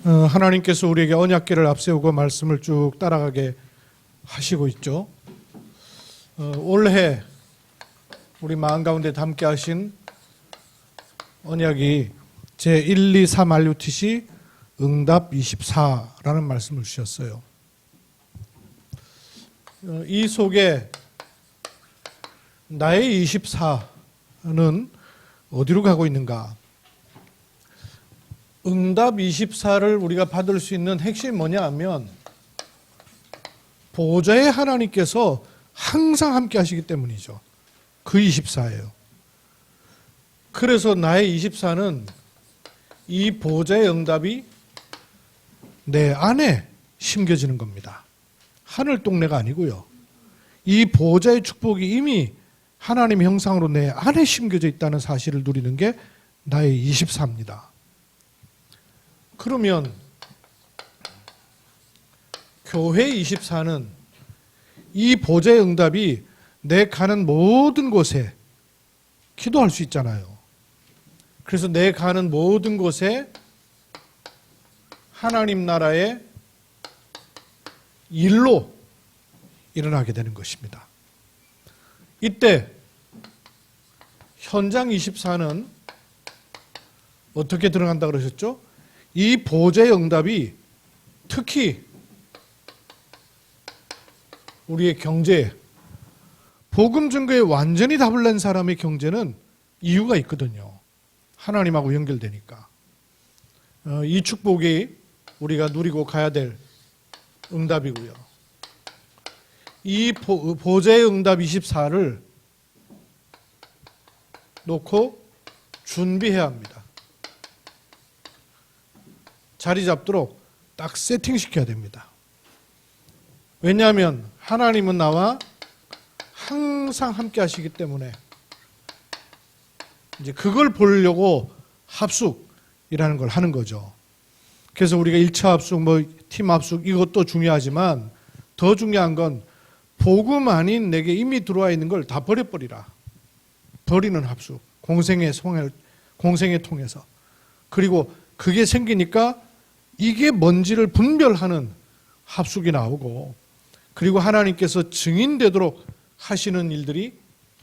하나님께서 우리에게 언약궤를 앞세우고 말씀을 쭉 따라가게 하시고 있죠. 올해 우리 마음 가운데 담게 하신 언약이 제1, 2, 3 RUTC 응답 24라는 말씀을 주셨어요. 이 속에 나의 24는 어디로 가고 있는가? 응답 24를 우리가 받을 수 있는 핵심이 뭐냐 하면 보좌의 하나님께서 항상 함께 하시기 때문이죠. 그 24예요. 그래서 나의 24는 이 보좌의 응답이 내 안에 심겨지는 겁니다. 하늘 동네가 아니고요. 이 보좌의 축복이 이미 하나님의 형상으로 내 안에 심겨져 있다는 사실을 누리는 게 나의 24입니다. 그러면 교회 24는 이 보좌의 응답이 내 가는 모든 곳에 기도할 수 있잖아요. 그래서 내 가는 모든 곳에 하나님 나라의 일로 일어나게 되는 것입니다. 이때 현장 24는 어떻게 들어간다 그러셨죠? 이 보좌의 응답이 특히 우리의 경제, 복음 증거에 완전히 답을 낸 사람의 경제는 이유가 있거든요. 하나님하고 연결되니까. 이 축복이 우리가 누리고 가야 될 응답이고요. 이 보좌의 응답 24를 놓고 준비해야 합니다. 자리 잡도록 딱 세팅시켜야 됩니다. 왜냐하면 하나님은 나와 항상 함께 하시기 때문에 이제 그걸 보려고 합숙이라는 걸 하는 거죠. 그래서 우리가 1차 합숙, 팀 합숙 이것도 중요하지만 더 중요한 건 복음 아닌 내게 이미 들어와 있는 걸 다 버려버리라. 버리는 합숙. 공생의 통해서. 그리고 그게 생기니까 이게 뭔지를 분별하는 합숙이 나오고 그리고 하나님께서 증인되도록 하시는 일들이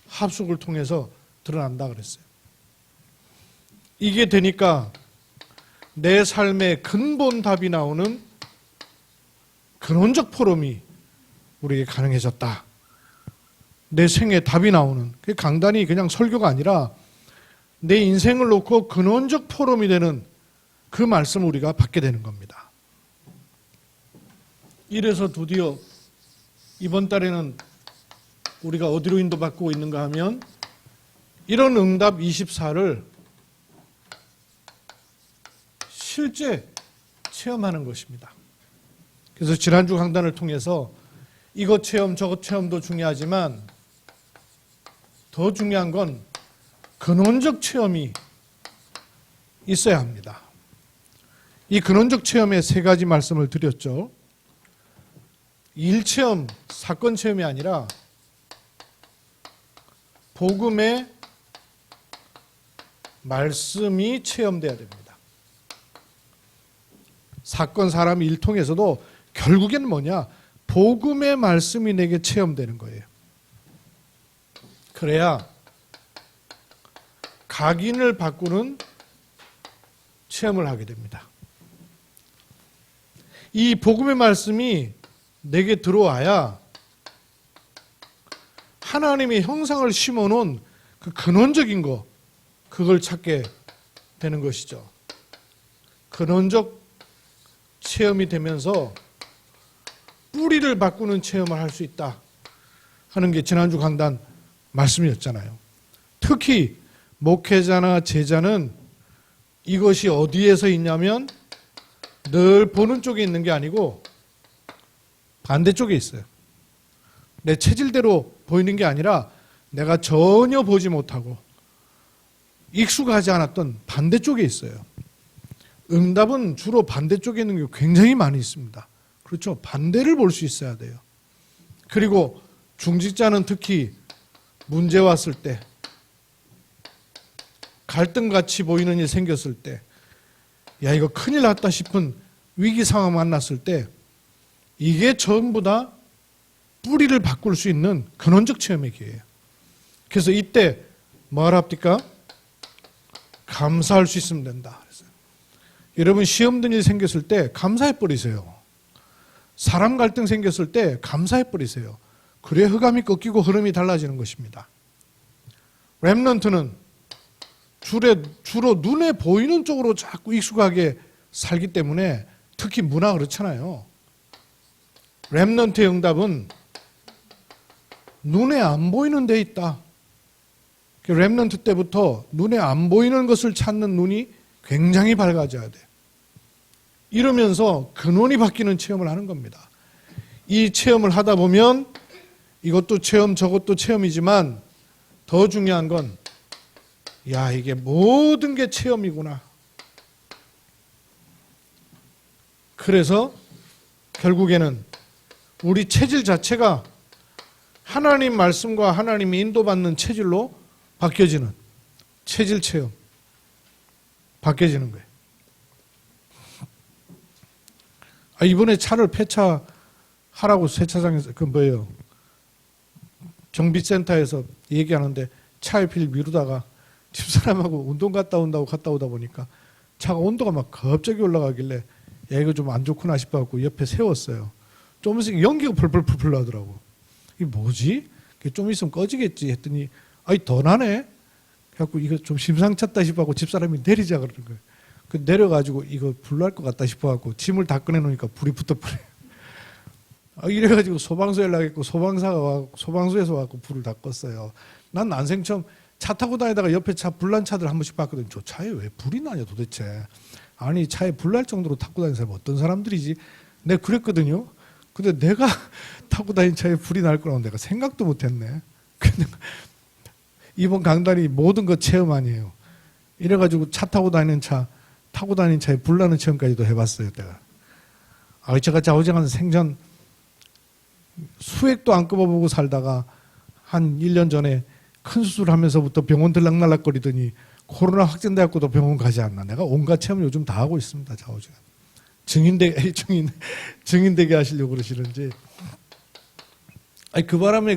합숙을 통해서 드러난다 그랬어요. 이게 되니까 내 삶의 근본 답이 나오는 근원적 포럼이 우리에게 가능해졌다. 내 생에 답이 나오는 그 강단이 그냥 설교가 아니라 내 인생을 놓고 근원적 포럼이 되는 그 말씀을 우리가 받게 되는 겁니다. 이래서 드디어 이번 달에는 우리가 어디로 인도받고 있는가 하면 이런 응답 24를 실제 체험하는 것입니다. 그래서 지난주 강단을 통해서 이것 체험 저것 체험도 중요하지만 더 중요한 건 근원적 체험이 있어야 합니다. 이 근원적 체험의 세 가지 말씀을 드렸죠. 일체험, 사건 체험이 아니라 복음의 말씀이 체험돼야 됩니다. 사건, 사람, 일 통해서도 결국엔 뭐냐? 복음의 말씀이 내게 체험되는 거예요. 그래야 각인을 바꾸는 체험을 하게 됩니다. 이 복음의 말씀이 내게 들어와야 하나님의 형상을 심어놓은 그 근원적인 거, 그걸 찾게 되는 것이죠. 근원적 체험이 되면서 뿌리를 바꾸는 체험을 할 수 있다 하는 게 지난주 강단 말씀이었잖아요. 특히 목회자나 제자는 이것이 어디에서 있냐면 늘 보는 쪽에 있는 게 아니고 반대쪽에 있어요. 내 체질대로 보이는 게 아니라 내가 전혀 보지 못하고 익숙하지 않았던 반대쪽에 있어요. 응답은 주로 반대쪽에 있는 게 굉장히 많이 있습니다. 그렇죠? 반대를 볼 수 있어야 돼요. 그리고 중직자는 특히 문제 왔을 때, 갈등같이 보이는 일이 생겼을 때 야, 이거 큰일 났다 싶은 위기 상황 만났을 때 이게 전부 다 뿌리를 바꿀 수 있는 근원적 체험의 기회예요. 그래서 이때 뭐 하랍니까? 감사할 수 있으면 된다. 그래서 여러분 시험 든 일 생겼을 때 감사해 버리세요. 사람 갈등 생겼을 때 감사해 버리세요. 그래야 흑암이 꺾이고 흐름이 달라지는 것입니다. 렘넌트는 주로 눈에 보이는 쪽으로 자꾸 익숙하게 살기 때문에 특히 문화 그렇잖아요. 렘넌트의 응답은 눈에 안 보이는 데 있다. 렘넌트 때부터 눈에 안 보이는 것을 찾는 눈이 굉장히 밝아져야 돼. 이러면서 근원이 바뀌는 체험을 하는 겁니다. 이 체험을 하다 보면 이것도 체험 저것도 체험이지만 더 중요한 건 야, 이게 모든 게 체험이구나. 그래서 결국에는 우리 체질 자체가 하나님 말씀과 하나님이 인도받는 체질로 바뀌어지는 체질 체험. 바뀌어지는 거예요. 이번에 차를 폐차하라고 세차장에서 그 뭐예요? 정비센터에서 얘기하는데 차일피일 미루다가 집사람하고 운동 갔다 오다 보니까 차가 온도가 막 갑자기 올라가길래 야, 이거 좀 안 좋구나 싶어갖고 옆에 세웠어요. 좀 있으면 연기가 풀풀풀 나더라고. 이게 뭐지? 좀 있으면 꺼지겠지 했더니 아이 더 나네. 그래갖고 이거 좀 심상찮다 싶어갖고 집사람이 내리자 그러는 거예요. 그 내려가지고 이거 불날 것 같다 싶어갖고 짐을 다 꺼내놓으니까 불이 붙어버려요. 이래가지고 소방서 연락했고 소방서에서 와갖고 불을 다 껐어요. 난 난생 처음 차 타고 다니다가 옆에 차 불난 차들 한 번씩 봤거든. 저 차에 왜 불이 나냐 도대체. 아니 차에 불날 정도로 타고 다니는 사람이 어떤 사람들이지. 내가 그랬거든요. 근데 내가 타고 다니는 차에 불이 날 거라고 내가 생각도 못했네. 이번 강단이 모든 거 체험 아니에요. 이래가지고 차 타고 다니는 차에 불나는 체험까지도 해봤어요. 내가. 제가 좌우지간 생전 수액도 안 끄어보고 살다가 한 1년 전에 큰 수술하면서부터 병원 들락날락거리더니 코로나 확진돼갖고도 병원 가지 않나. 내가 온갖 체험 요즘 다 하고 있습니다. 좌우지간. 증인되게 하시려고 그러시는지. 그 바람에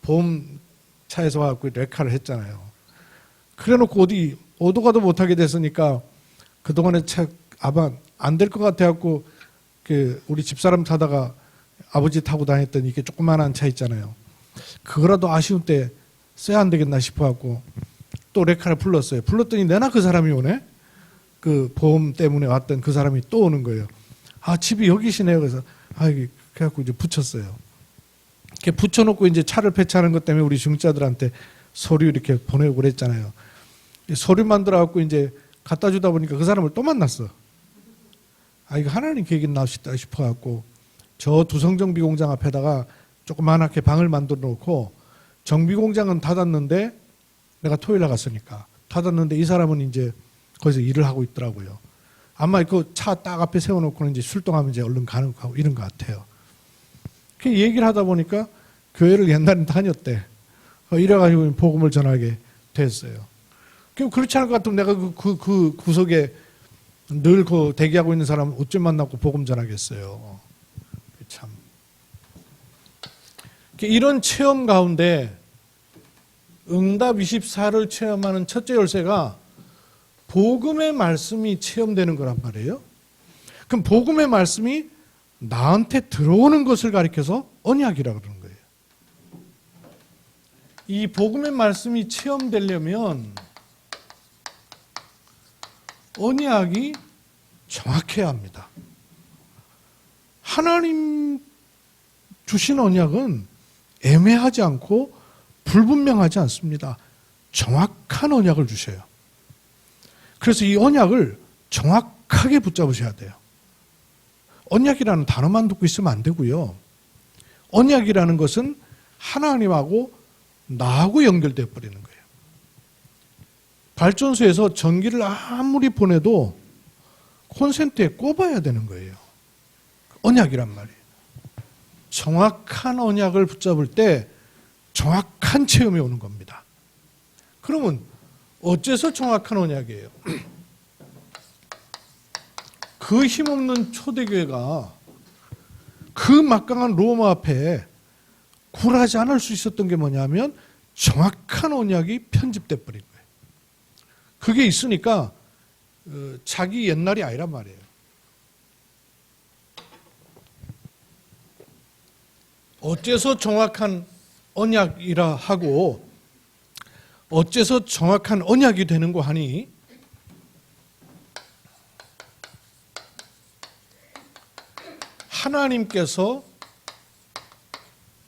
보험차에서 와갖고 레카를 했잖아요. 그래 놓고 어디 오도 가도 못하게 됐으니까 그동안에 아마 안 될 것 같아갖고 우리 집사람 타다가 아버지 타고 다녔더니 이게 조그만한 차 있잖아요. 그거라도 아쉬운 때 써야 안 되겠나 싶어갖고 또 레카를 불렀어요. 불렀더니 내나 그 사람이 오네? 그 보험 때문에 왔던 그 사람이 또 오는 거예요. 집이 여기시네요. 그래서 그래갖고 이제 붙였어요. 이렇게 붙여놓고 이제 차를 폐차하는 것 때문에 우리 중자들한테 서류 이렇게 보내고 그랬잖아요. 서류 만들어갖고 이제 갖다 주다 보니까 그 사람을 또 만났어. 이거 하나님 계획이 나오시다 싶어갖고 저 두성정비 공장 앞에다가 조그만하게 방을 만들어 놓고 정비 공장은 닫았는데 내가 토요일 나갔으니까 닫았는데 이 사람은 이제 거기서 일을 하고 있더라고요. 아마 그 차 딱 앞에 세워놓고는 이제 출동하면 이제 얼른 가는 거 이런 것 같아요. 그 얘기를 하다 보니까 교회를 옛날에 다녔대. 이래가지고 복음을 전하게 됐어요. 그렇지 않을 것 같으면 내가 그 구석에 늘 대기하고 있는 사람 어째 만나고 복음 전하겠어요. 참. 이런 체험 가운데 응답 24를 체험하는 첫째 열쇠가 복음의 말씀이 체험되는 거란 말이에요. 그럼 복음의 말씀이 나한테 들어오는 것을 가리켜서 언약이라고 그러는 거예요. 이 복음의 말씀이 체험되려면 언약이 정확해야 합니다. 하나님 주신 언약은 애매하지 않고 불분명하지 않습니다. 정확한 언약을 주셔요. 그래서 이 언약을 정확하게 붙잡으셔야 돼요. 언약이라는 단어만 듣고 있으면 안 되고요. 언약이라는 것은 하나님하고 나하고 연결되어 버리는 거예요. 발전소에서 전기를 아무리 보내도 콘센트에 꼽아야 되는 거예요. 언약이란 말이에요. 정확한 언약을 붙잡을 때 정확한 체험이 오는 겁니다. 그러면 어째서 정확한 언약이에요? 그 힘없는 초대교회가 그 막강한 로마 앞에 굴하지 않을 수 있었던 게 뭐냐면 정확한 언약이 편집돼 버린 거예요. 그게 있으니까 자기 옛날이 아니란 말이에요. 어째서 정확한 언약이라 하고 어째서 정확한 언약이 되는 거 하니 하나님께서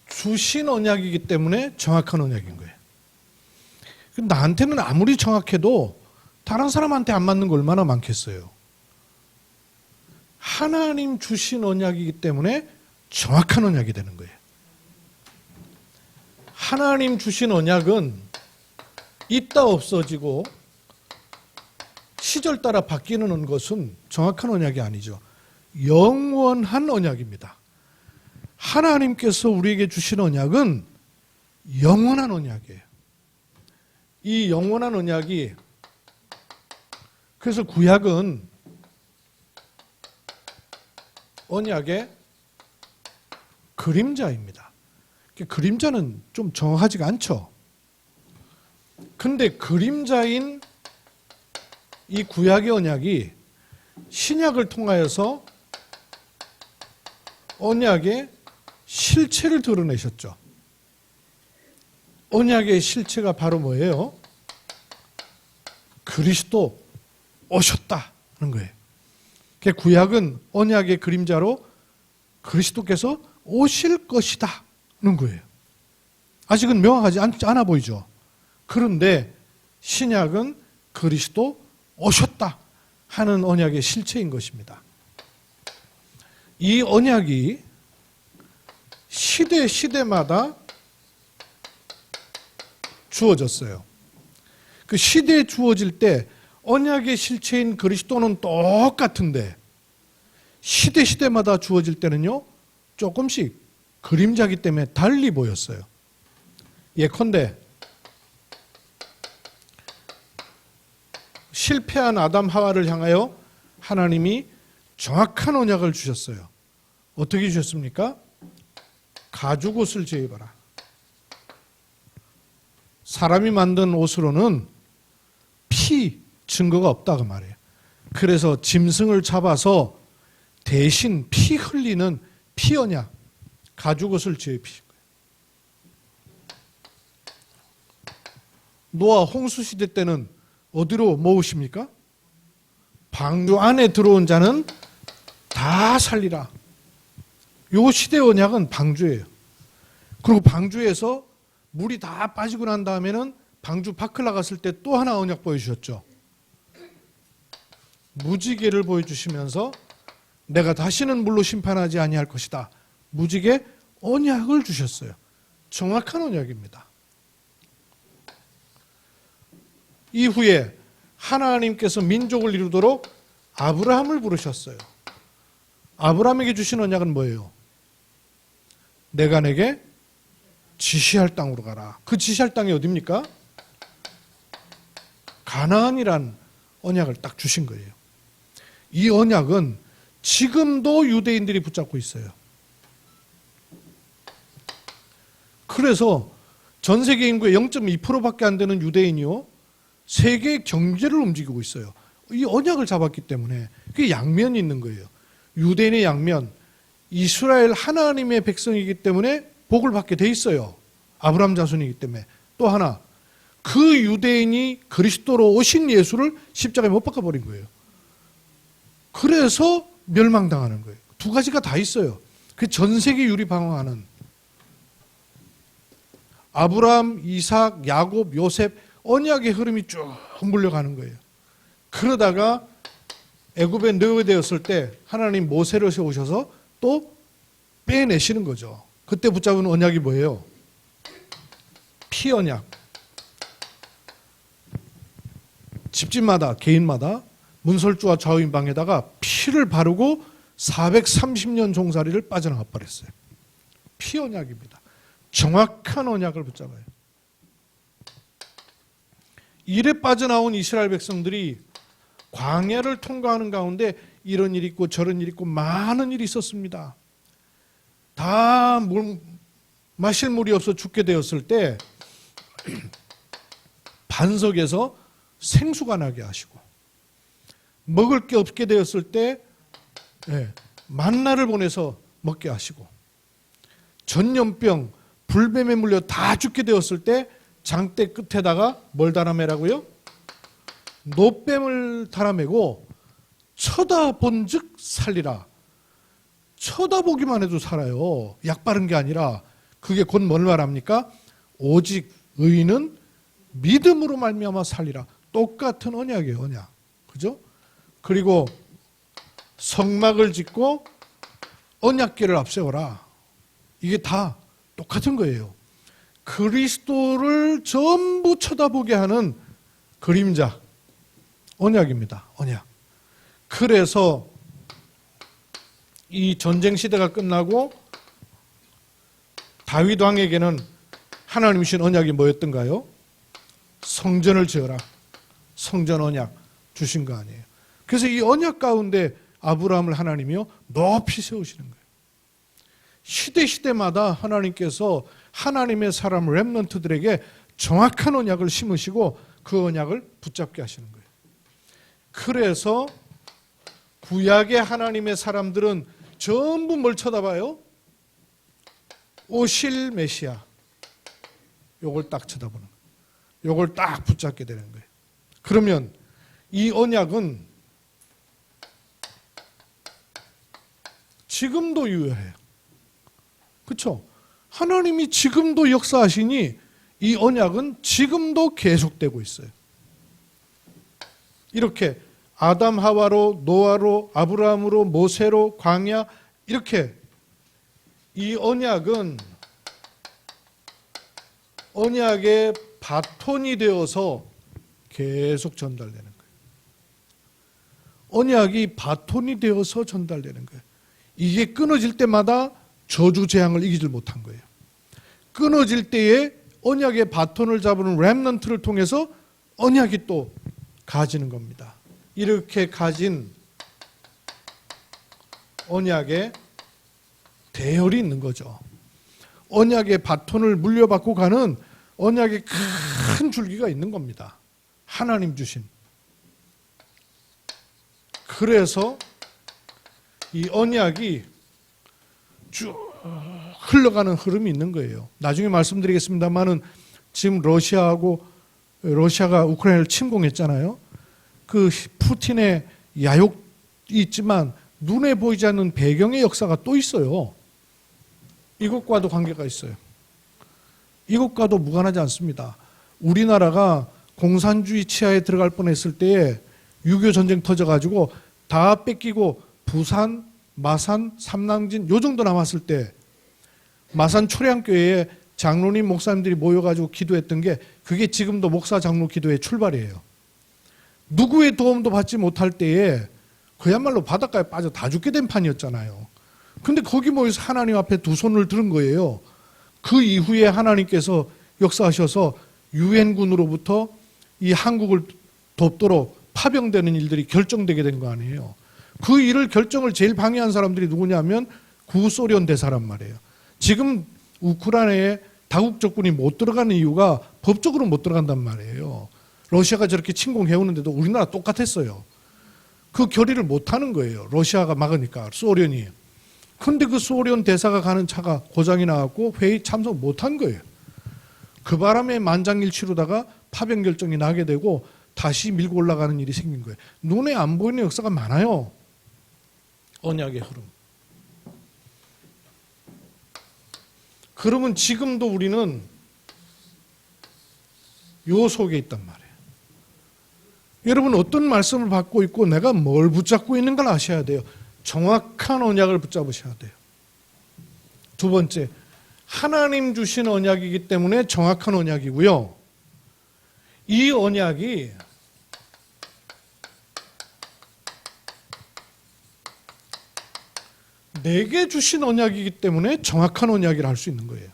주신 언약이기 때문에 정확한 언약인 거예요. 나한테는 아무리 정확해도 다른 사람한테 안 맞는 거 얼마나 많겠어요. 하나님 주신 언약이기 때문에 정확한 언약이 되는 거예요. 하나님 주신 언약은 있다 없어지고 시절 따라 바뀌는 것은 정확한 언약이 아니죠. 영원한 언약입니다. 하나님께서 우리에게 주신 언약은 영원한 언약이에요. 이 영원한 언약이 그래서 구약은 언약의 그림자입니다. 그림자는 좀 정확하지가 않죠. 근데 그림자인 이 구약의 언약이 신약을 통하여서 언약의 실체를 드러내셨죠. 언약의 실체가 바로 뭐예요? 그리스도 오셨다는 거예요. 구약은 언약의 그림자로 그리스도께서 오실 것이다는 거예요. 아직은 명확하지 않아 보이죠. 그런데 신약은 그리스도 오셨다 하는 언약의 실체인 것입니다. 이 언약이 시대마다 주어졌어요. 그 시대에 주어질 때 언약의 실체인 그리스도는 똑같은데 시대마다 주어질 때는요 조금씩 그림자기 때문에 달리 보였어요. 예컨대 실패한 아담 하와를 향하여 하나님이 정확한 언약을 주셨어요. 어떻게 주셨습니까? 가죽옷을 제입어라. 사람이 만든 옷으로는 피 증거가 없다고 말해요. 그래서 짐승을 잡아서 대신 피 흘리는 피 언약, 가죽옷을 제입히신 거예요. 노아 홍수 시대 때는 어디로 모으십니까? 방주 안에 들어온 자는 다 살리라. 요 시대 언약은 방주예요. 그리고 방주에서 물이 다 빠지고 난 다음에는 방주 밖을 나갔을 때 또 하나 언약 보여주셨죠. 무지개를 보여주시면서 내가 다시는 물로 심판하지 아니할 것이다. 무지개 언약을 주셨어요. 정확한 언약입니다. 이후에 하나님께서 민족을 이루도록 아브라함을 부르셨어요. 아브라함에게 주신 언약은 뭐예요? 내가 내게 지시할 땅으로 가라. 그 지시할 땅이 어디입니까? 가나안이란 언약을 딱 주신 거예요. 이 언약은 지금도 유대인들이 붙잡고 있어요. 그래서 전 세계 인구의 0.2%밖에 안 되는 유대인이요 세계 경제를 움직이고 있어요. 이 언약을 잡았기 때문에 그게 양면이 있는 거예요. 유대인의 양면, 이스라엘 하나님의 백성이기 때문에 복을 받게 돼 있어요. 아브라함 자손이기 때문에. 또 하나, 그 유대인이 그리스도로 오신 예수를 십자가에 못 박아버린 거예요. 그래서 멸망당하는 거예요. 두 가지가 다 있어요. 그 전 세계 유리방황하는 아브라함, 이삭, 야곱, 요셉 언약의 흐름이 쭉 물려가는 거예요. 그러다가 애굽에 노예되었을 때 하나님 모세를 세우셔서 또 빼내시는 거죠. 그때 붙잡은 언약이 뭐예요? 피 언약. 집집마다 개인마다 문설주와 좌우인방에다가 피를 바르고 430년 종살이를 빠져나가 버렸어요. 피 언약입니다. 정확한 언약을 붙잡아요. 이래 빠져나온 이스라엘 백성들이 광야를 통과하는 가운데 이런 일이 있고 저런 일이 있고 많은 일이 있었습니다. 다 마실 물이 없어 죽게 되었을 때 반석에서 생수가 나게 하시고, 먹을 게 없게 되었을 때 만나를 보내서 먹게 하시고, 전염병, 불뱀에 물려 다 죽게 되었을 때 장대 끝에다가 뭘 달아매라고요? 노뱀을 달아매고 쳐다본 즉 살리라. 쳐다보기만 해도 살아요. 약 바른 게 아니라. 그게 곧 뭘 말합니까? 오직 의인은 믿음으로 말미암아 살리라. 똑같은 언약이에요, 언약. 그죠? 그리고 성막을 짓고 언약궤를 앞세워라. 이게 다 똑같은 거예요. 그리스도를 전부 쳐다보게 하는 그림자, 언약입니다. 언약. 그래서 이 전쟁 시대가 끝나고 다윗 왕에게는 하나님 주신 언약이 뭐였던가요? 성전을 지어라. 성전 언약 주신 거 아니에요. 그래서 이 언약 가운데 아브라함을 하나님이요 높이 세우시는 거예요. 시대마다 하나님께서 하나님의 사람 렘넌트들에게 정확한 언약을 심으시고 그 언약을 붙잡게 하시는 거예요. 그래서 구약의 하나님의 사람들은 전부 뭘 쳐다봐요? 오실 메시아. 요걸 딱 쳐다보는 거예요. 요걸 딱 붙잡게 되는 거예요. 그러면 이 언약은 지금도 유효해요. 그렇죠? 하나님이 지금도 역사하시니 이 언약은 지금도 계속되고 있어요. 이렇게 아담 하와로, 노아로, 아브라함으로, 모세로, 광야, 이렇게 이 언약은 언약의 바톤이 되어서 계속 전달되는 거예요. 언약이 바톤이 되어서 전달되는 거예요. 이게 끊어질 때마다 저주 재앙을 이기질 못한 거예요. 끊어질 때에 언약의 바톤을 잡는 렘넌트를 통해서 언약이 또 가지는 겁니다. 이렇게 가진 언약의 대열이 있는 거죠. 언약의 바톤을 물려받고 가는 언약의 큰 줄기가 있는 겁니다. 하나님 주신. 그래서 이 언약이 쭉 흘러가는 흐름이 있는 거예요. 나중에 말씀드리겠습니다만은 지금 러시아가 우크라이나를 침공했잖아요. 그 푸틴의 야욕이 있지만 눈에 보이지 않는 배경의 역사가 또 있어요. 이것과도 관계가 있어요. 이것과도 무관하지 않습니다. 우리나라가 공산주의 치하에 들어갈 뻔했을 때에 6.25 전쟁 터져가지고 다 뺏기고 부산, 마산, 삼낭진 요 정도 남았을 때 마산 초량교회에 장로님 목사님들이 모여가지고 기도했던 게 그게 지금도 목사 장로 기도의 출발이에요. 누구의 도움도 받지 못할 때에 그야말로 바닷가에 빠져 다 죽게 된 판이었잖아요. 근데 거기 모여서 하나님 앞에 두 손을 들은 거예요. 그 이후에 하나님께서 역사하셔서 유엔군으로부터 이 한국을 돕도록 파병되는 일들이 결정되게 된 거 아니에요. 그 일을 결정을 제일 방해한 사람들이 누구냐면 구소련 대사란 말이에요. 지금 우크라이나에 다국적군이 못 들어가는 이유가 법적으로 못 들어간단 말이에요. 러시아가 저렇게 침공해오는데도 우리나라 똑같았어요. 그 결의를 못하는 거예요. 러시아가 막으니까 소련이. 근데 그 소련 대사가 가는 차가 고장이 나갖고 회의 참석 못한 거예요. 그 바람에 만장일치로다가 파병 결정이 나게 되고 다시 밀고 올라가는 일이 생긴 거예요. 눈에 안 보이는 역사가 많아요. 언약의 흐름. 그러면 지금도 우리는 요 속에 있단 말이에요. 여러분 어떤 말씀을 받고 있고 내가 뭘 붙잡고 있는 걸 아셔야 돼요. 정확한 언약을 붙잡으셔야 돼요. 두 번째, 하나님 주신 언약이기 때문에 정확한 언약이고요. 이 언약이 내게 주신 언약이기 때문에 정확한 언약이라 할 수 있는 거예요.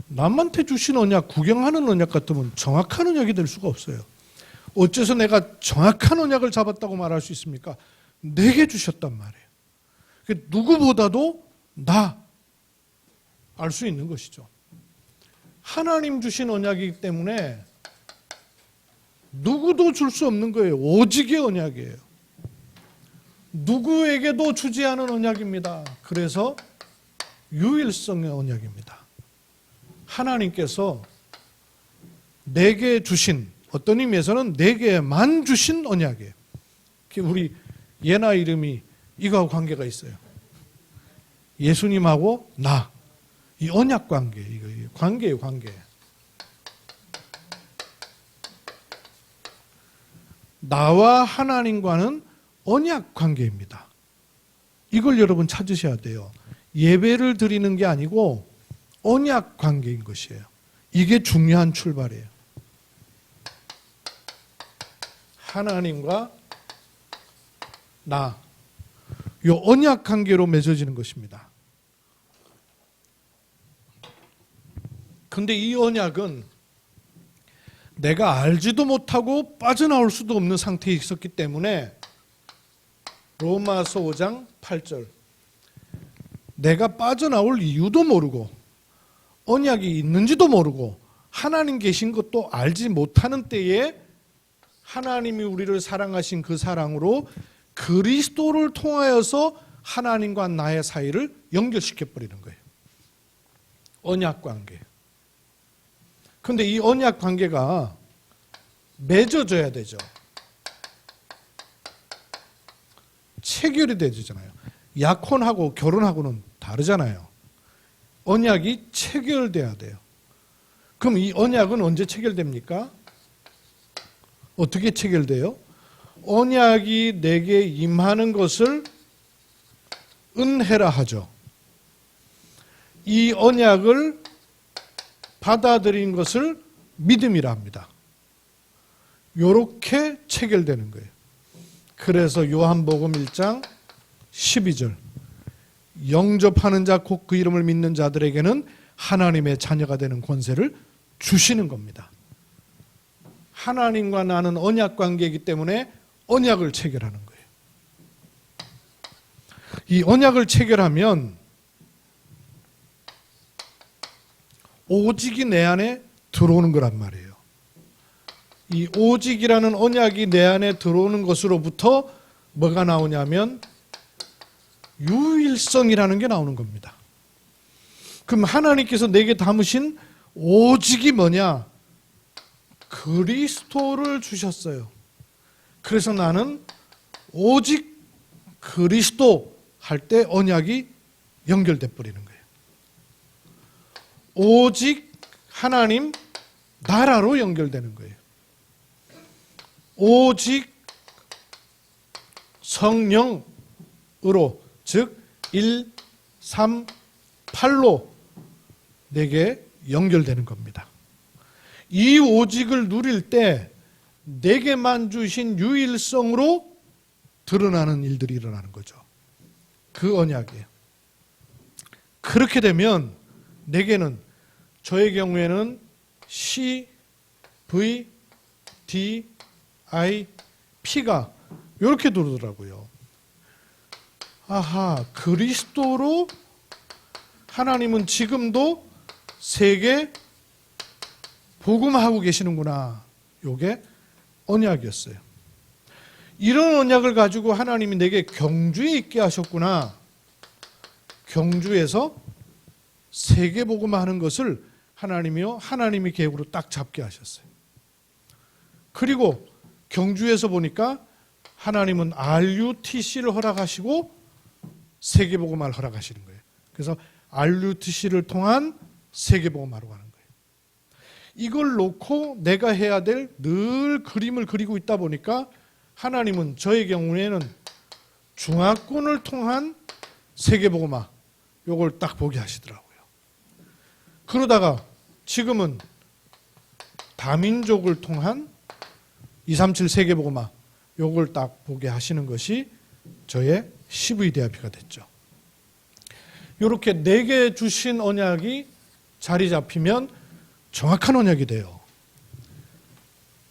남한테 주신 언약, 구경하는 언약 같으면 정확한 언약이 될 수가 없어요. 어째서 내가 정확한 언약을 잡았다고 말할 수 있습니까? 내게 주셨단 말이에요. 누구보다도 나 알 수 있는 것이죠. 하나님 주신 언약이기 때문에 누구도 줄 수 없는 거예요. 오직의 언약이에요. 누구에게도 주지 않은 언약입니다. 그래서 유일성의 언약입니다. 하나님께서 내게 주신, 어떤 의미에서는 내게만 주신 언약이에요. 우리 예나 이름이 이거하고 관계가 있어요. 예수님하고 나, 이 언약 관계, 이거 관계예요, 관계. 나와 하나님과는 언약 관계입니다. 이걸 여러분 찾으셔야 돼요. 예배를 드리는 게 아니고 언약 관계인 것이에요. 이게 중요한 출발이에요. 하나님과 나, 이 언약 관계로 맺어지는 것입니다. 근데 이 언약은 내가 알지도 못하고 빠져나올 수도 없는 상태에 있었기 때문에 로마서 5장 8절, 내가 빠져나올 이유도 모르고 언약이 있는지도 모르고 하나님 계신 것도 알지 못하는 때에 하나님이 우리를 사랑하신 그 사랑으로 그리스도를 통하여서 하나님과 나의 사이를 연결시켜버리는 거예요. 언약 관계. 근데 이 언약 관계가 맺어져야 되죠. 체결이 되잖아요. 약혼하고 결혼하고는 다르잖아요. 언약이 체결돼야 돼요. 그럼 이 언약은 언제 체결됩니까? 어떻게 체결돼요? 언약이 내게 임하는 것을 은혜라 하죠. 이 언약을 받아들인 것을 믿음이라 합니다. 이렇게 체결되는 거예요. 그래서 요한복음 1장 12절, 영접하는 자 곧 그 이름을 믿는 자들에게는 하나님의 자녀가 되는 권세를 주시는 겁니다. 하나님과 나는 언약 관계이기 때문에 언약을 체결하는 거예요. 이 언약을 체결하면 오직이 내 안에 들어오는 거란 말이에요. 이 오직이라는 언약이 내 안에 들어오는 것으로부터 뭐가 나오냐면 유일성이라는 게 나오는 겁니다. 그럼 하나님께서 내게 담으신 오직이 뭐냐? 그리스도를 주셨어요. 그래서 나는 오직 그리스도 할 때 언약이 연결돼 버리는 거예요. 오직 하나님 나라로 연결되는 거예요. 오직 성령으로, 즉 1, 3, 8로 내게 연결되는 겁니다. 이 오직을 누릴 때 내게만 주신 유일성으로 드러나는 일들이 일어나는 거죠. 그 언약이에요. 그렇게 되면 내게는, 저의 경우에는 C, V, D, I, P가 이렇게 들어오더라고요. 아하, 그리스도로 하나님은 지금도 세계 복음하고 계시는구나. 이게 언약이었어요. 이런 언약을 가지고 하나님이 내게 경주에 있게 하셨구나. 경주에서 세계 복음하는 것을 하나님이요, 하나님이 계획으로 딱 잡게 하셨어요. 그리고 경주에서 보니까 하나님은 RUTC를 허락하시고 세계 복음화를 허락하시는 거예요. 그래서 RUTC를 통한 세계 복음화로 가는 거예요. 이걸 놓고 내가 해야 될 늘 그림을 그리고 있다 보니까 하나님은 저의 경우에는 중화권을 통한 세계 복음화, 요걸 딱 보게 하시더라고요. 그러다가 지금은 다민족을 통한 237 세계복음화, 요걸 딱 보게 하시는 것이 저의 CVDIP가 됐죠. 이렇게 내게 주신 언약이 자리 잡히면 정확한 언약이 돼요.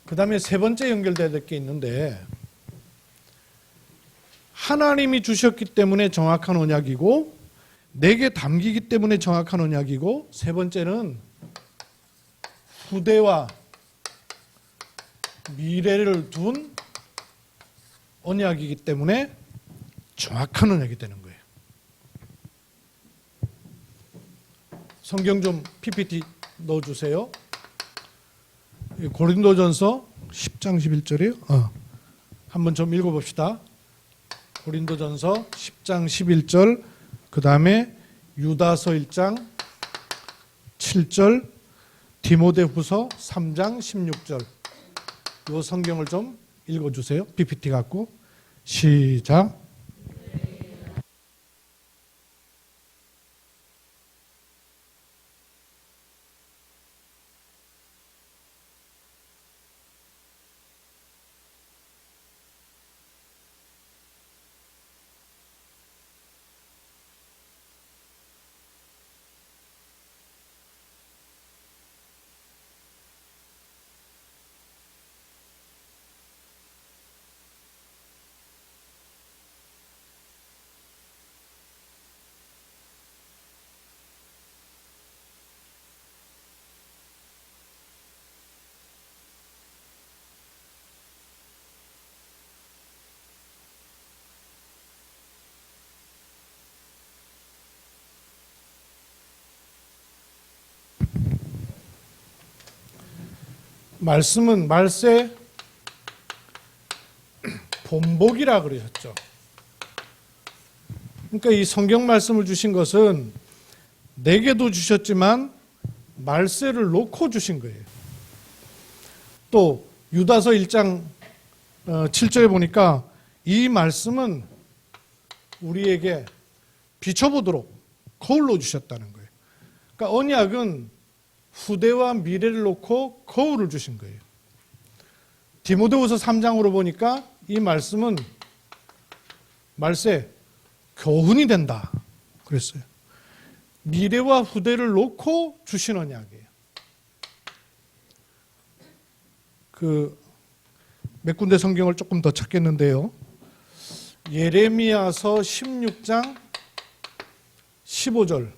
그 다음에 세 번째 연결돼야 될 게 있는데, 하나님이 주셨기 때문에 정확한 언약이고 내게 담기기 때문에 정확한 언약이고 세 번째는 후대와 미래를 둔 언약이기 때문에 정확한 언약이 되는 거예요. 성경 좀 PPT 넣어주세요. 고린도전서 10장 11절이에요. 한번 좀 읽어봅시다. 고린도전서 10장 11절, 그 다음에 유다서 1장 7절, 디모데후서 3장 16절. 이 성경을 좀 읽어주세요. PPT 갖고 시작. 말씀은 말세 본복이라 그러셨죠. 그러니까 이 성경 말씀을 주신 것은 내게도 주셨지만 말세를 놓고 주신 거예요. 또 유다서 1장 7절에 보니까 이 말씀은 우리에게 비춰보도록 거울로 주셨다는 거예요. 그러니까 언약은 후대와 미래를 놓고 거울을 주신 거예요. 디모데후서 3장으로 보니까 이 말씀은 말세 교훈이 된다 그랬어요. 미래와 후대를 놓고 주신 언약이에요. 몇 군데 성경을 조금 더 찾겠는데요. 예레미야서 16장 15절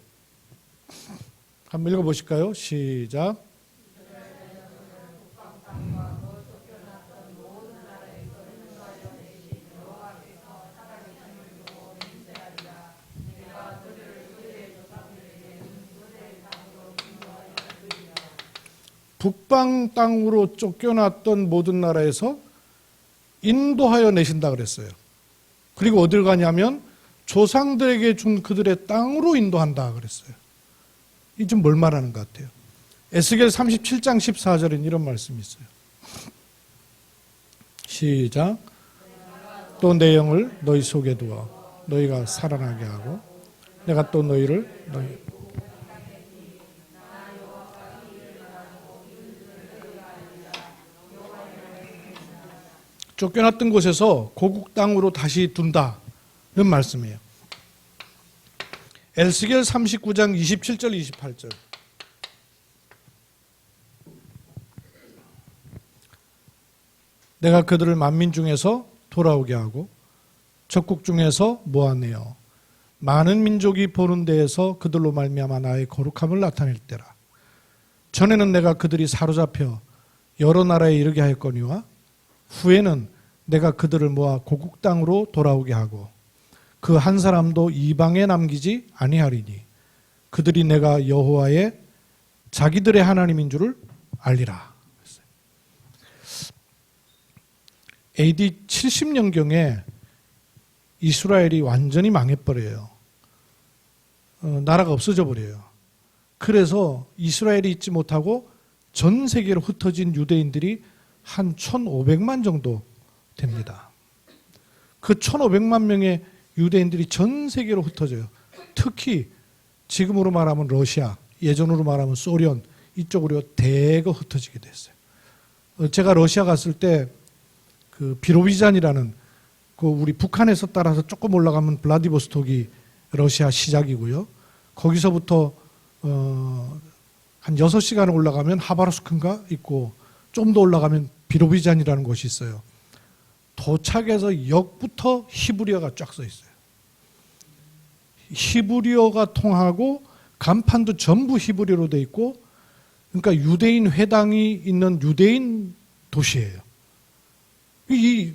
한번 읽어보실까요? 시작. 북방 땅으로 쫓겨났던 모든 나라에서 인도하여 내신다 그랬어요. 그리고 어딜 가냐면 조상들에게 준 그들의 땅으로 인도한다 그랬어요. 이 좀 뭘 말하는 것 같아요. 에스겔 37장 14절엔 이런 말씀이 있어요. 시작. 또 내 영을 너희 속에 두어 너희가 살아나게 하고 내가 또 너희 쫓겨났던 곳에서 고국 땅으로 다시 둔다는 말씀이에요. 에스겔 39장 27절 28절. 내가 그들을 만민 중에서 돌아오게 하고 적국 중에서 모아내어 많은 민족이 보는 데에서 그들로 말미암아 나의 거룩함을 나타낼 때라. 전에는 내가 그들이 사로잡혀 여러 나라에 이르게 하였거니와 후에는 내가 그들을 모아 고국 땅으로 돌아오게 하고 그 한 사람도 이방에 남기지 아니하리니 그들이 내가 여호와의 자기들의 하나님인 줄을 알리라. AD 70년경에 이스라엘이 완전히 망해버려요. 나라가 없어져 버려요. 그래서 이스라엘이 있지 못하고 전 세계로 흩어진 유대인들이 한 1,500만 정도 됩니다. 그 1,500만 명의 유대인들이 전 세계로 흩어져요. 특히 지금으로 말하면 러시아, 예전으로 말하면 소련 이쪽으로 대거 흩어지게 됐어요. 제가 러시아 갔을 때 그 비로비잔이라는 그 우리 북한에서 따라서 조금 올라가면 블라디보스톡이 러시아 시작이고요. 거기서부터 한 6시간 올라가면 하바rovsk인가 있고 좀 더 올라가면 비로비잔이라는 곳이 있어요. 도착해서 역부터 히브리어가 쫙 써 있어요. 히브리어가 통하고 간판도 전부 히브리어로 돼 있고, 그러니까 유대인 회당이 있는 유대인 도시예요. 이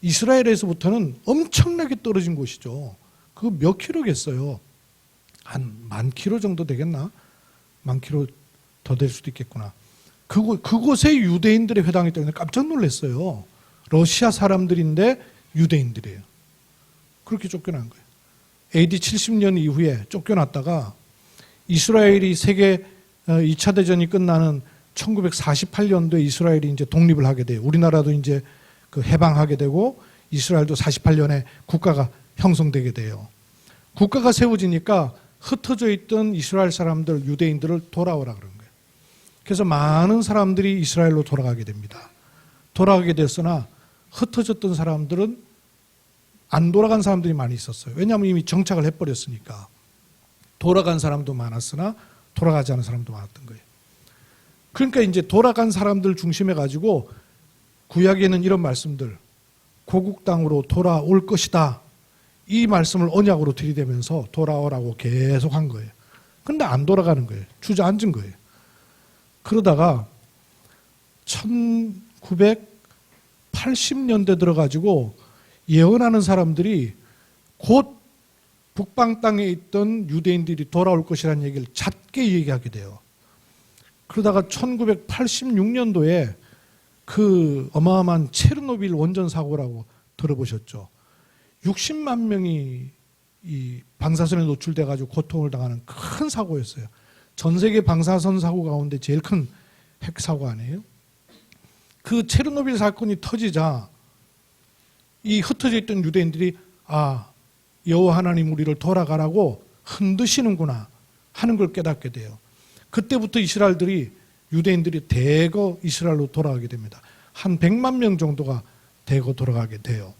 이스라엘에서부터는 엄청나게 떨어진 곳이죠. 그거 몇 킬로겠어요? 한 10,000킬로 정도 되겠나? 10,000킬로 더 될 수도 있겠구나. 그곳에 유대인들의 회당이 있다고 깜짝 놀랐어요. 러시아 사람들인데 유대인들이에요. 그렇게 쫓겨난 거예요. AD 70년 이후에 쫓겨났다가 이스라엘이 세계 2차 대전이 끝나는 1948년도에 이스라엘이 이제 독립을 하게 돼요. 우리나라도 이제 그 해방하게 되고 이스라엘도 48년에 국가가 형성되게 돼요. 국가가 세워지니까 흩어져 있던 이스라엘 사람들, 유대인들을 돌아오라 그런 거예요. 그래서 많은 사람들이 이스라엘로 돌아가게 됩니다. 돌아가게 됐으나 흩어졌던 사람들은 안 돌아간 사람들이 많이 있었어요. 왜냐하면 이미 정착을 해버렸으니까. 돌아간 사람도 많았으나 돌아가지 않은 사람도 많았던 거예요. 그러니까 이제 돌아간 사람들 중심해 가지고 구약에는 이런 말씀들, 고국 땅으로 돌아올 것이다. 이 말씀을 언약으로 들이대면서 돌아오라고 계속 한 거예요. 근데 안 돌아가는 거예요. 주저앉은 거예요. 그러다가 1980년대 들어가지고 예언하는 사람들이 곧 북방 땅에 있던 유대인들이 돌아올 것이라는 얘기를 잦게 얘기하게 돼요. 그러다가 1986년도에 그 어마어마한 체르노빌 원전 사고라고 들어보셨죠? 60만 명이 이 방사선에 노출돼 가지고 고통을 당하는 큰 사고였어요. 전 세계 방사선 사고 가운데 제일 큰 핵 사고 아니에요? 그 체르노빌 사건이 터지자 이 흩어져 있던 유대인들이 여호와 하나님 우리를 돌아가라고 흔드시는구나 하는 걸 깨닫게 돼요. 그때부터 유대인들이 대거 이스라엘로 돌아가게 됩니다. 한 100만 명 정도가 대거 돌아가게 돼요.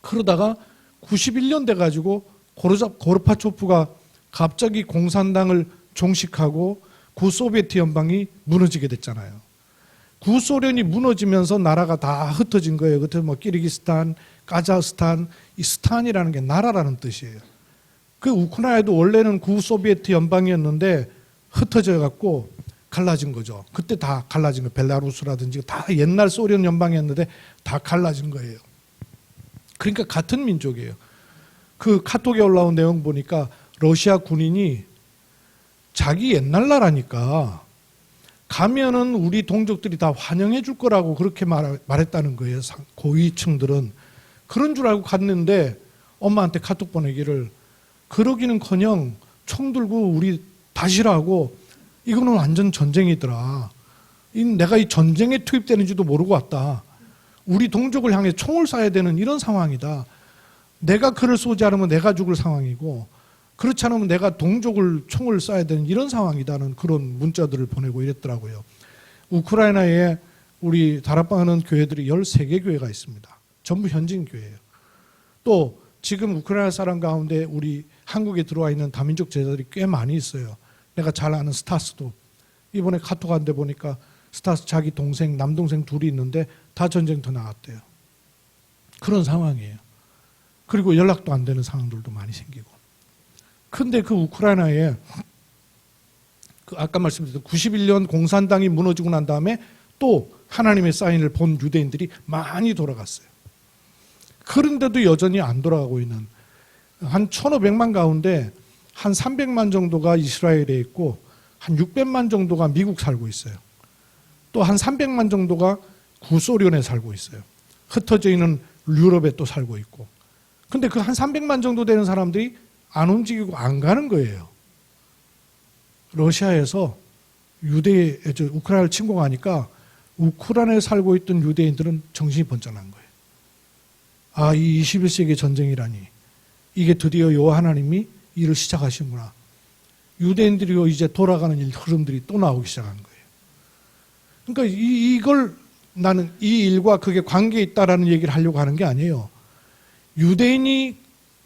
그러다가 91년 돼가지고 고르바초프가 갑자기 공산당을 종식하고 구소비에트 연방이 무너지게 됐잖아요. 구소련이 무너지면서 나라가 다 흩어진 거예요. 그때 키르기스탄, 카자흐스탄, 이 스탄이라는 게 나라라는 뜻이에요. 그 우크라이나도 원래는 구소비에트 연방이었는데 흩어져 갖고 갈라진 거죠. 그때 다 갈라진 거예요. 벨라루스라든지 다 옛날 소련 연방이었는데 다 갈라진 거예요. 그러니까 같은 민족이에요. 그 카톡에 올라온 내용 보니까 러시아 군인이 자기 옛날 나라니까 가면은 우리 동족들이 다 환영해 줄 거라고 그렇게 말했다는 거예요. 고위층들은. 그런 줄 알고 갔는데 엄마한테 카톡 보내기를 그러기는커녕 총 들고 우리 다시라고 이거는 완전 전쟁이더라. 내가 이 전쟁에 투입되는지도 모르고 왔다. 우리 동족을 향해 총을 쏴야 되는 이런 상황이다. 내가 그를 쏘지 않으면 내가 죽을 상황이고 그렇지 않으면 내가 동족을 총을 쏴야 되는 이런 상황이다는 그런 문자들을 보내고 이랬더라고요. 우크라이나에 우리 다락방하는 교회들이 13개 교회가 있습니다. 전부 현지인 교회예요. 또 지금 우크라이나 사람 가운데 우리 한국에 들어와 있는 다민족 제자들이 꽤 많이 있어요. 내가 잘 아는 스타스도 이번에 카톡 한 데 보니까 스타스 자기 동생, 남동생 둘이 있는데 다 전쟁터 나갔대요. 그런 상황이에요. 그리고 연락도 안 되는 상황들도 많이 생기고. 근데 그 우크라이나에 아까 말씀드렸던 91년 공산당이 무너지고 난 다음에 또 하나님의 사인을 본 유대인들이 많이 돌아갔어요. 그런데도 여전히 안 돌아가고 있는 한 1,500만 가운데 한 300만 정도가 이스라엘에 있고 한 600만 정도가 미국 살고 있어요. 또 한 300만 정도가 구소련에 살고 있어요. 흩어져 있는 유럽에 또 살고 있고. 근데 그 한 300만 정도 되는 사람들이 안 움직이고 안 가는 거예요. 러시아에서 우크라이나를 침공하니까 우크라이나에 살고 있던 유대인들은 정신이 번쩍 난 거예요. 이 21세기 전쟁이라니. 이게 드디어 여호와 하나님이 일을 시작하시는구나. 유대인들이 이제 돌아가는 흐름들이 또 나오기 시작한 거예요. 그러니까 이걸 나는 이 일과 그게 관계 있다라는 얘기를 하려고 하는 게 아니에요. 유대인이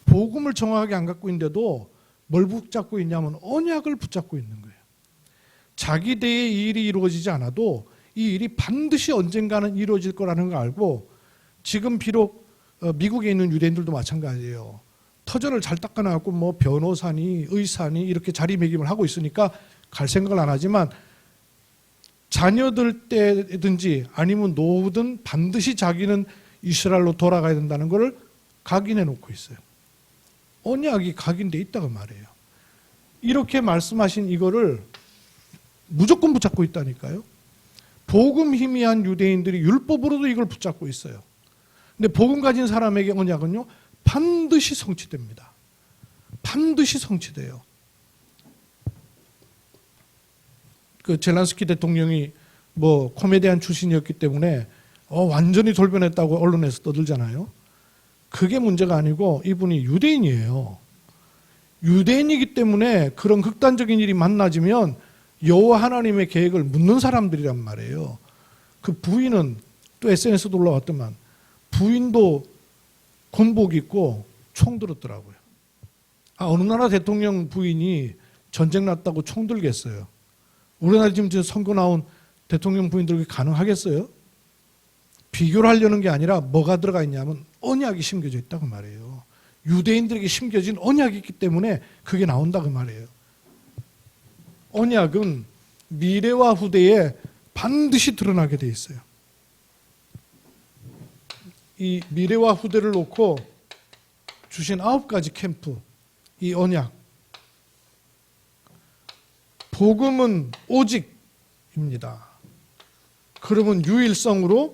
복음을 정확하게 안 갖고 있는데도 뭘 붙잡고 있냐면 언약을 붙잡고 있는 거예요. 자기 대에 이 일이 이루어지지 않아도 이 일이 반드시 언젠가는 이루어질 거라는 걸 알고 지금 비록 미국에 있는 유대인들도 마찬가지예요. 터전을 잘 닦아놔갖고 뭐 변호사니 의사니 이렇게 자리매김을 하고 있으니까 갈 생각을 안 하지만 자녀들 때든지 아니면 노후든 반드시 자기는 이스라엘로 돌아가야 된다는 것을 각인해 놓고 있어요. 언약이 각인돼 있다고 말해요. 이렇게 말씀하신 이거를 무조건 붙잡고 있다니까요. 복음 희미한 유대인들이 율법으로도 이걸 붙잡고 있어요. 근데 복음 가진 사람에게 언약은요, 반드시 성취됩니다. 반드시 성취돼요. 그 젤란스키 대통령이 뭐 코미디언 출신이었기 때문에 완전히 돌변했다고 언론에서 떠들잖아요. 그게 문제가 아니고 이분이 유대인이에요. 유대인이기 때문에 그런 극단적인 일이 만나지면 여호와 하나님의 계획을 묻는 사람들이란 말이에요. 그 부인은 또 SNS도 올라왔더만 부인도 군복 입고 총 들었더라고요. 어느 나라 대통령 부인이 전쟁 났다고 총 들겠어요? 우리나라 지금 선거 나온 대통령 부인들 가능하겠어요? 비교를 하려는 게 아니라 뭐가 들어가 있냐면 언약이 심겨져 있다고 말이에요. 유대인들에게 심겨진 언약이 있기 때문에 그게 나온다고 말이에요. 언약은 미래와 후대에 반드시 드러나게 돼 있어요. 이 미래와 후대를 놓고 주신 9가지 캠프, 이 언약. 복음은 오직입니다. 그러면 유일성으로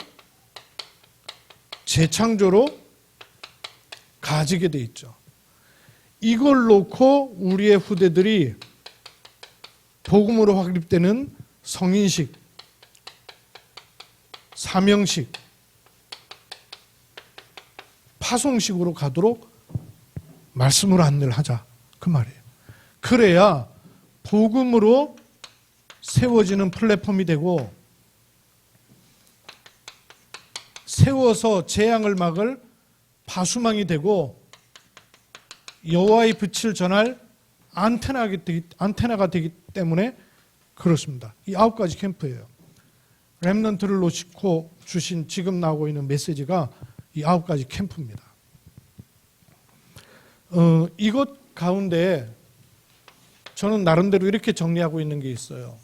재창조로 가지게 돼 있죠. 이걸 놓고 우리의 후대들이 복음으로 확립되는 성인식, 사명식, 파송식으로 가도록 말씀으로 안내를 하자. 그 말이에요. 그래야 복음으로 세워지는 플랫폼이 되고 세워서 재앙을 막을 파수망이 되고 여호와의 빛을 전할 안테나가 되기 때문에 그렇습니다. 이 9가지 캠프예요. 렘넌트를 놓고 주신 지금 나오고 있는 메시지가 이 9가지 캠프입니다. 이것 가운데 저는 나름대로 이렇게 정리하고 있는 게 있어요.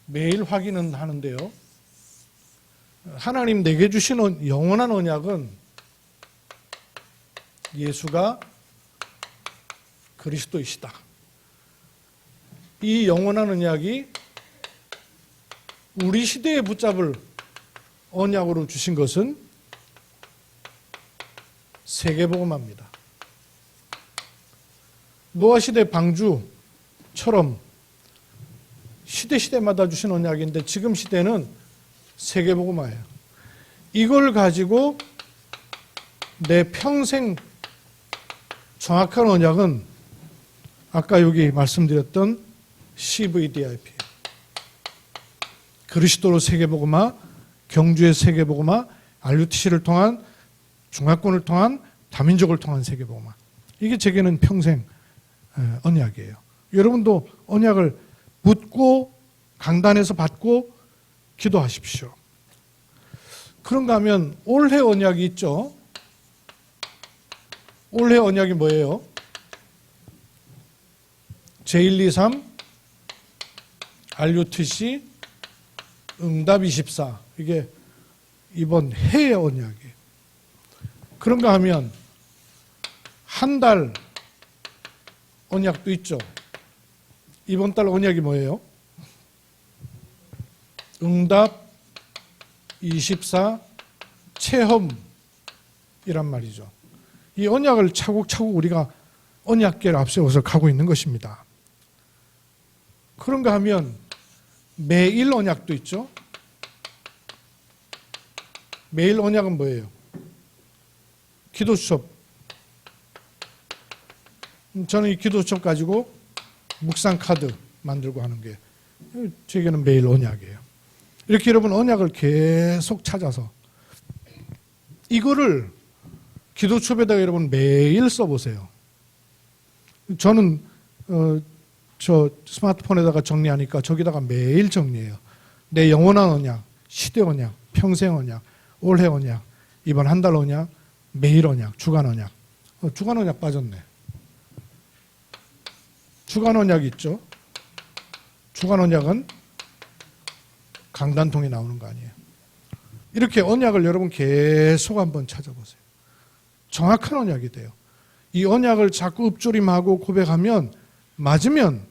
매일 확인은 하는데요. 하나님 내게 주신 영원한 언약은 예수가 그리스도이시다. 이 영원한 언약이 우리 시대에 붙잡을 언약으로 주신 것은 세계복음화입니다. 노아 시대 방주처럼 시대마다 주신 언약인데 지금 시대는 세계복음화예요. 이걸 가지고 내 평생 정확한 언약은 아까 여기 말씀드렸던 CVDIP, 그리스도로 세계복음화, 경주의 세계복음화, RUTC를 통한 중화권을 통한 다민족을 통한 세계복음화. 이게 제게는 평생 언약이에요. 여러분도 언약을 묻고 강단에서 받고 기도하십시오. 그런가 하면 올해 언약이 있죠. 올해 언약이 뭐예요? 제123, RUTC, 응답24. 이게 이번 해의 언약이에요. 그런가 하면 한 달 언약도 있죠. 이번 달 언약이 뭐예요? 응답24 체험이란 말이죠. 이 언약을 차곡차곡 우리가 언약계를 앞세워서 가고 있는 것입니다. 그런가 하면 매일 언약도 있죠. 매일 언약은 뭐예요? 기도 수첩. 저는 이 기도 수첩 가지고 묵상 카드 만들고 하는 게 제게는 매일 언약이에요. 이렇게 여러분 언약을 계속 찾아서 이거를 기도첩에다가 여러분 매일 써보세요. 저는 저 스마트폰에다가 정리하니까 저기다가 매일 정리해요. 내 영원한 언약, 시대 언약, 평생 언약, 올해 언약, 이번 한 달 언약, 매일 언약, 주간 언약. 주간 언약 빠졌네. 주간 언약 있죠? 주간 언약은 강단통에 나오는 거 아니에요. 이렇게 언약을 여러분 계속 한번 찾아보세요. 정확한 언약이 돼요. 이 언약을 자꾸 읊조림하고 고백하면 맞으면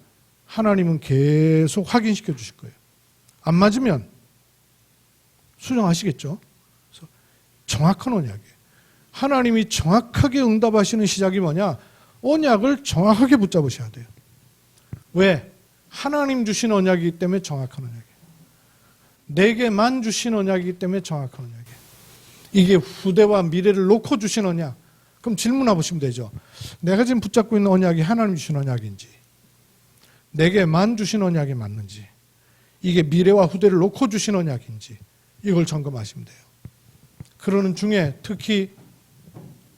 하나님은 계속 확인시켜 주실 거예요. 안 맞으면 수정하시겠죠? 그래서 정확한 언약이에요. 하나님이 정확하게 응답하시는 시작이 뭐냐? 언약을 정확하게 붙잡으셔야 돼요. 왜? 하나님 주신 언약이기 때문에 정확한 언약이에요. 내게만 주신 언약이기 때문에 정확한 언약이에요. 이게 후대와 미래를 놓고 주신 언약. 그럼 질문해 보시면 되죠. 내가 지금 붙잡고 있는 언약이 하나님 주신 언약인지, 내게만 주신 언약이 맞는지, 이게 미래와 후대를 놓고 주신 언약인지, 이걸 점검하시면 돼요. 그러는 중에 특히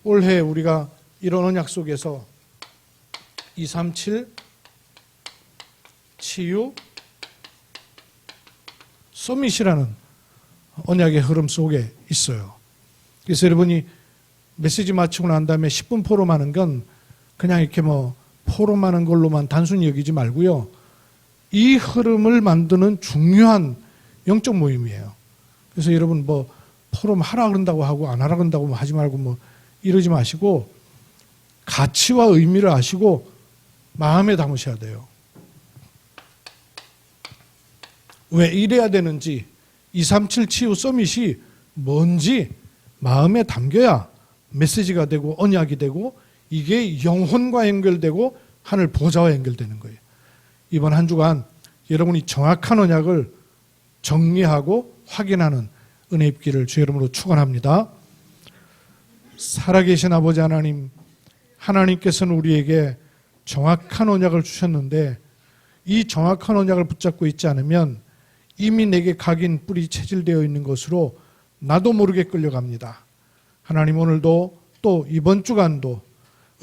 올해 우리가 이런 언약 속에서 237 치유 서밋이라는 언약의 흐름 속에 있어요. 그래서 여러분이 메시지 마치고 난 다음에 10분 포럼하는 건 그냥 이렇게 뭐 포럼하는 걸로만 단순히 여기지 말고요. 이 흐름을 만드는 중요한 영적 모임이에요. 그래서 여러분 뭐 포럼 하라 그런다고 하고 안 하라 그런다고 하지 말고 뭐 이러지 마시고 가치와 의미를 아시고 마음에 담으셔야 돼요. 왜 이래야 되는지 237 치유 서밋이 뭔지 마음에 담겨야 메시지가 되고 언약이 되고 이게 영혼과 연결되고 하늘 보좌와 연결되는 거예요. 이번 한 주간 여러분이 정확한 언약을 정리하고 확인하는 은혜 입기를 주 이름으로 축원합니다. 살아계신 아버지 하나님, 하나님께서는 우리에게 정확한 언약을 주셨는데 이 정확한 언약을 붙잡고 있지 않으면 이미 내게 각인 뿌리 체질되어 있는 것으로 나도 모르게 끌려갑니다. 하나님 오늘도 또 이번 주간도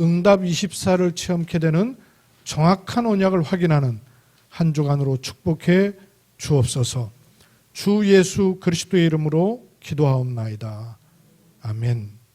응답 24를 체험케 되는 정확한 언약을 확인하는 한 주간으로 축복해 주옵소서. 주 예수 그리스도의 이름으로 기도하옵나이다. 아멘.